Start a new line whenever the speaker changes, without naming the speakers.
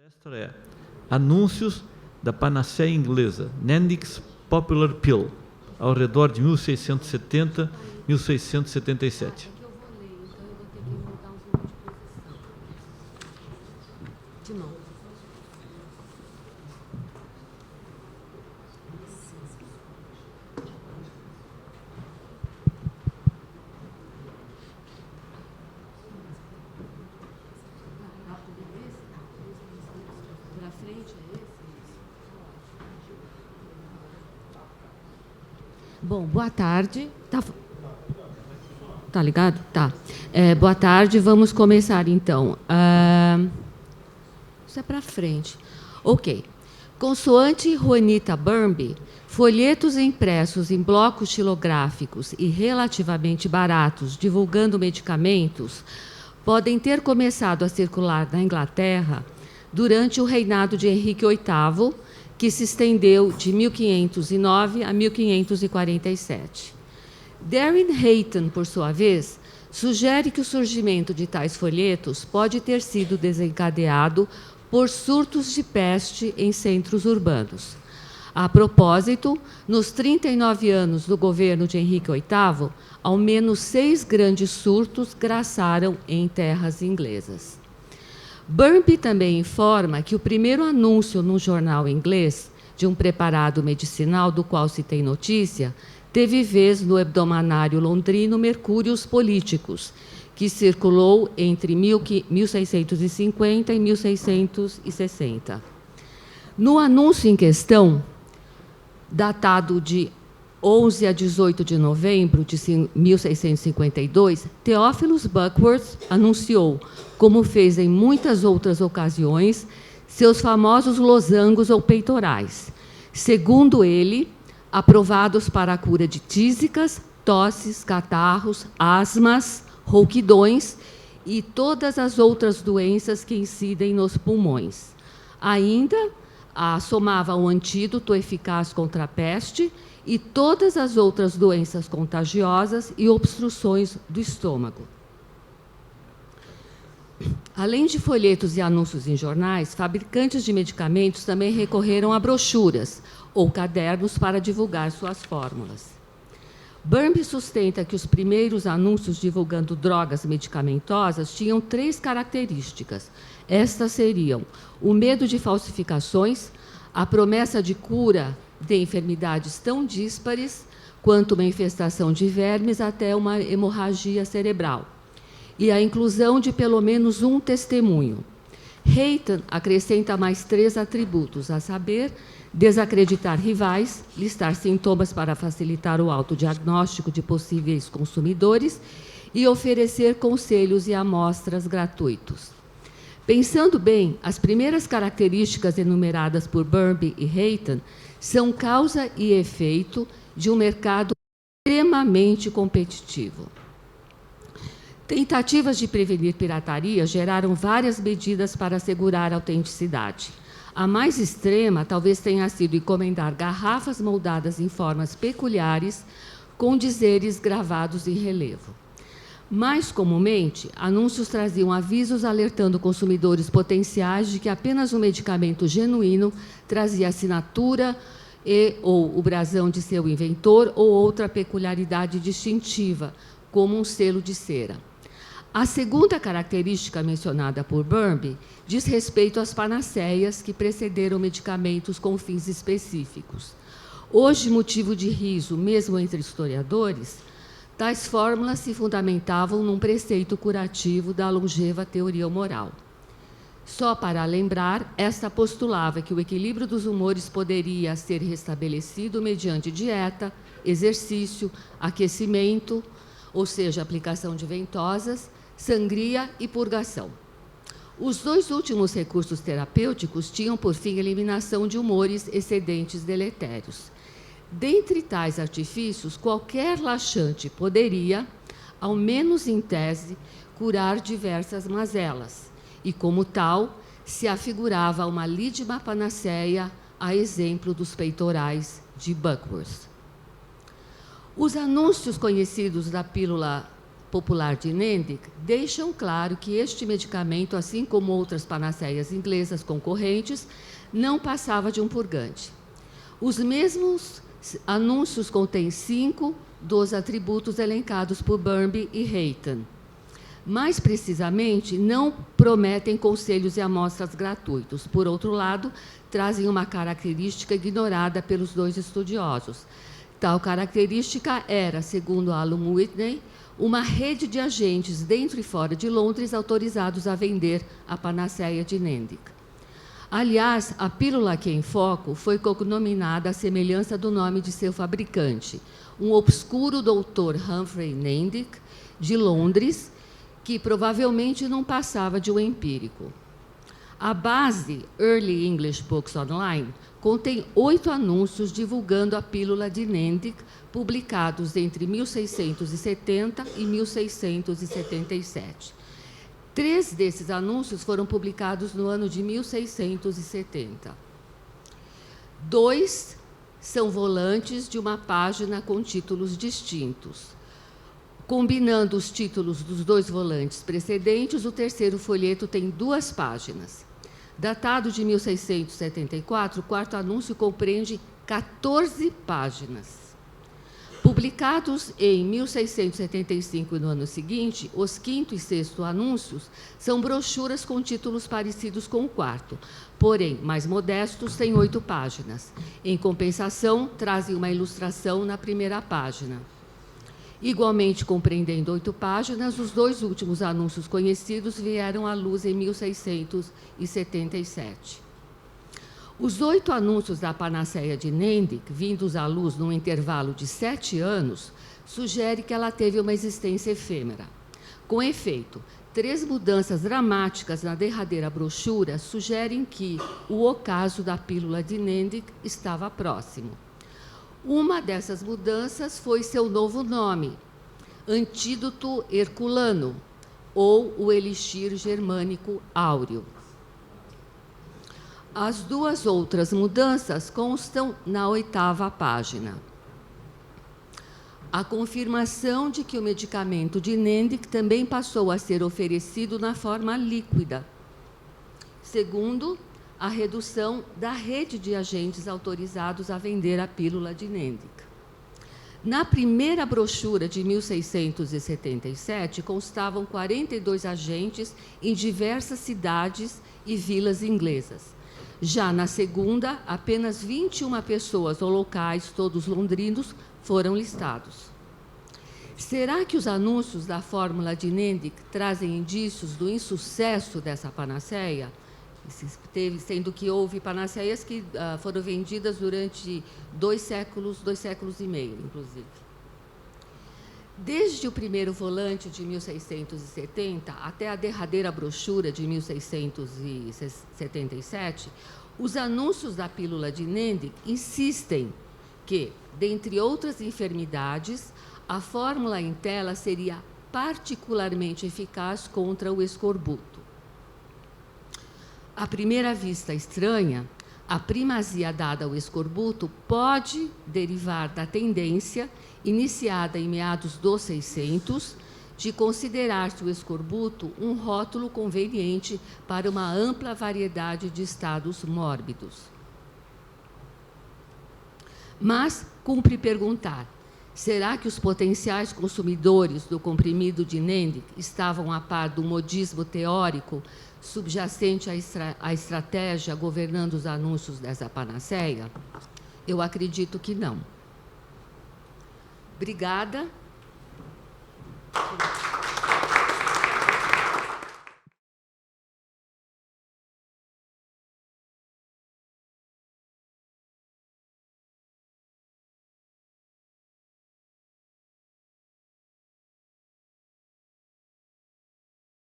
palestra é Anúncios da Panaceia Inglesa, Nendix Popular Pill, ao redor de 1670, 1677.
Eu vou ler, então eu vou ter que mudar um pouco de posição. De novo. Para frente é esse? Bom, boa tarde. Tá ligado? Tá. Boa tarde, vamos começar então. Isso é para frente. Ok. Consoante Juanita Burnby, folhetos impressos em blocos xilográficos e relativamente baratos, divulgando medicamentos, podem ter começado a circular na Inglaterra durante o reinado de Henrique VIII, que se estendeu de 1509 a 1547. Darren Hayton, por sua vez, sugere que o surgimento de tais folhetos pode ter sido desencadeado por surtos de peste em centros urbanos. A propósito, nos 39 anos do governo de Henrique VIII, ao menos 6 grandes surtos graçaram em terras inglesas. Burnby também informa que o primeiro anúncio num jornal inglês de um preparado medicinal do qual se tem notícia teve vez no hebdomadário londrino Mercúrios Políticos, que circulou entre 1650 e 1660. No anúncio em questão, datado de 11 a 18 de novembro de 1652, Theophilus Buckworth anunciou, como fez em muitas outras ocasiões, seus famosos losangos ou peitorais, segundo ele, aprovados para a cura de tísicas, tosses, catarros, asmas, rouquidões e todas as outras doenças que incidem nos pulmões. Ainda somava um antídoto eficaz contra a peste e todas as outras doenças contagiosas e obstruções do estômago. Além de folhetos e anúncios em jornais, fabricantes de medicamentos também recorreram a brochuras ou cadernos para divulgar suas fórmulas. Burnby sustenta que os primeiros anúncios divulgando drogas medicamentosas tinham 3 características. Estas seriam o medo de falsificações, a promessa de cura de enfermidades tão díspares quanto uma infestação de vermes até uma hemorragia cerebral, e a inclusão de pelo menos um testemunho. Hayton acrescenta mais 3 atributos, a saber, desacreditar rivais, listar sintomas para facilitar o autodiagnóstico de possíveis consumidores e oferecer conselhos e amostras gratuitos. Pensando bem, as primeiras características enumeradas por Burnby e Hayton são causa e efeito de um mercado extremamente competitivo. Tentativas de prevenir pirataria geraram várias medidas para assegurar a autenticidade. A mais extrema talvez tenha sido encomendar garrafas moldadas em formas peculiares, com dizeres gravados em relevo. Mais comumente, anúncios traziam avisos alertando consumidores potenciais de que apenas um medicamento genuíno trazia assinatura ou o brasão de seu inventor ou outra peculiaridade distintiva, como um selo de cera. A segunda característica mencionada por Burnby diz respeito às panaceias que precederam medicamentos com fins específicos. Hoje, motivo de riso, mesmo entre historiadores, tais fórmulas se fundamentavam num preceito curativo da longeva teoria moral. Só para lembrar, esta postulava que o equilíbrio dos humores poderia ser restabelecido mediante dieta, exercício, aquecimento, ou seja, aplicação de ventosas, sangria e purgação. Os 2 últimos recursos terapêuticos tinham por fim a eliminação de humores excedentes deletérios. Dentre tais artifícios, qualquer laxante poderia, ao menos em tese, curar diversas mazelas, e, como tal, se afigurava uma lídima panaceia, a exemplo dos peitorais de Buckworth. Os anúncios conhecidos da pílula popular de Nendick deixam claro que este medicamento, assim como outras panaceias inglesas concorrentes, não passava de um purgante. Os mesmos anúncios contêm 5 dos atributos elencados por Burnby e Hayton. Mais precisamente, não prometem conselhos e amostras gratuitos. Por outro lado, trazem uma característica ignorada pelos dois estudiosos. Tal característica era, segundo Alan Whitney, uma rede de agentes dentro e fora de Londres autorizados a vender a panaceia de Nendick. Aliás, a pílula aqui em foco foi cognominada à semelhança do nome de seu fabricante, um obscuro doutor Humphrey Nendick, de Londres, que provavelmente não passava de um empírico. A base Early English Books Online contém 8 anúncios divulgando a pílula de Nendick, publicados entre 1670 e 1677. 3 desses anúncios foram publicados no ano de 1670. 2 são volantes de uma página com títulos distintos. Combinando os títulos dos 2 volantes precedentes, o terceiro folheto tem 2 páginas. Datado de 1674, o 4º anúncio compreende 14 páginas. Publicados em 1675 e no ano seguinte, os 5º e 6º anúncios são brochuras com títulos parecidos com o 4º, porém mais modestos, têm 8 páginas. Em compensação, trazem uma ilustração na primeira página. Igualmente compreendendo 8 páginas, os 2 últimos anúncios conhecidos vieram à luz em 1677. Os 8 anúncios da panaceia de Nendick, vindos à luz num intervalo de 7 anos, sugere que ela teve uma existência efêmera. Com efeito, 3 mudanças dramáticas na derradeira brochura sugerem que o ocaso da pílula de Nendick estava próximo. Uma dessas mudanças foi seu novo nome, Antídoto Herculano, ou o elixir germânico áureo. As 2 outras mudanças constam na 8ª página. A confirmação de que o medicamento de Nendick também passou a ser oferecido na forma líquida. Segundo, a redução da rede de agentes autorizados a vender a pílula de Nendick. Na primeira brochura de 1677, constavam 42 agentes em diversas cidades e vilas inglesas. Já na segunda, apenas 21 pessoas ou locais, todos londrinos, foram listados. Será que os anúncios da fórmula de Nendick trazem indícios do insucesso dessa panaceia? Sendo que houve panaceias que foram vendidas durante 2 séculos e meio, inclusive. Desde o primeiro volante de 1670 até a derradeira brochura de 1677, os anúncios da pílula de Nendick insistem que, dentre outras enfermidades, a fórmula em tela seria particularmente eficaz contra o escorbuto. À primeira vista estranha, a primazia dada ao escorbuto pode derivar da tendência, iniciada em meados dos 600, de considerar-se o escorbuto um rótulo conveniente para uma ampla variedade de estados mórbidos. Mas cumpre perguntar: será que os potenciais consumidores do comprimido de Nendick estavam a par do modismo teórico subjacente à estratégia governando os anúncios dessa panaceia? Eu acredito que não. Obrigada.